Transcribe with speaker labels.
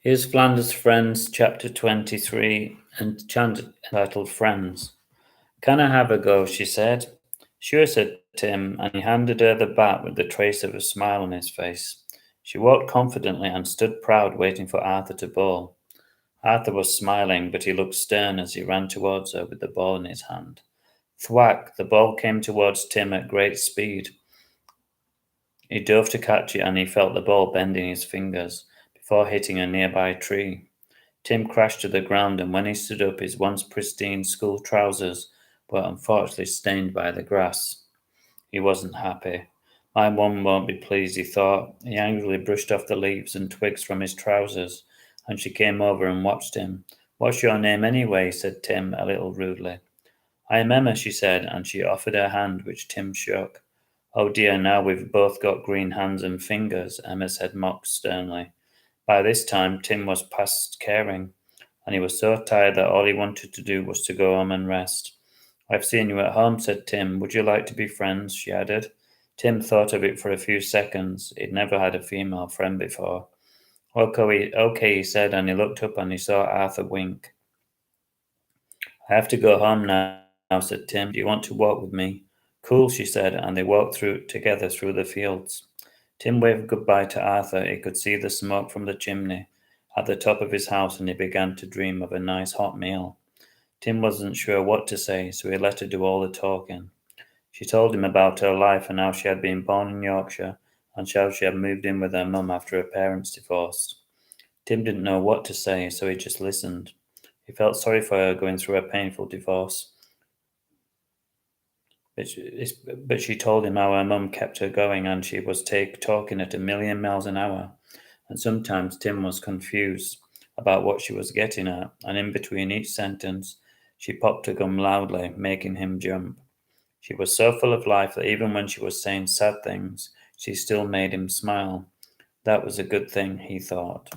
Speaker 1: Here's Flanders Friends, Chapter 23, entitled Friends. Can I have a go? She said. Sure, said Tim, and he handed her the bat with the trace of a smile on his face. She walked confidently and stood proud, waiting for Arthur to bowl. Arthur was smiling, but he looked stern as he ran towards her with the ball in his hand. Thwack! The ball came towards Tim at great speed. He dove to catch it, and he felt the ball bend in his fingers before hitting a nearby tree. Tim crashed to the ground, and when he stood up, his once pristine school trousers were unfortunately stained by the grass. He wasn't happy. My mum won't be pleased, he thought. He angrily brushed off the leaves and twigs from his trousers, and she came over and watched him. What's your name anyway? Said Tim a little rudely. I am Emma, she said, and she offered her hand, which Tim shook. Oh dear, now we've both got green hands and fingers, Emma said mock sternly. By this time, Tim was past caring, and he was so tired that all he wanted to do was to go home and rest. I've seen you at home, said Tim. Would you like to be friends? She added. Tim thought of it for a few seconds. He'd never had a female friend before. Okay, he said, and he looked up and he saw Arthur wink. I have to go home now, said Tim. Do you want to walk with me? Cool, she said, and they walked together through the fields. Tim waved goodbye to Arthur. He could see the smoke from the chimney at the top of his house, and he began to dream of a nice hot meal. Tim wasn't sure what to say, so he let her do all the talking. She told him about her life and how she had been born in Yorkshire and how she had moved in with her mum after her parents divorced. Tim didn't know what to say, so he just listened. He felt sorry for her going through a painful divorce, but she told him how her mum kept her going and she was talking at 1,000,000 miles an hour. And sometimes Tim was confused about what she was getting at, and in between each sentence, she popped her gum loudly, making him jump. She was so full of life that even when she was saying sad things, she still made him smile. That was a good thing, he thought.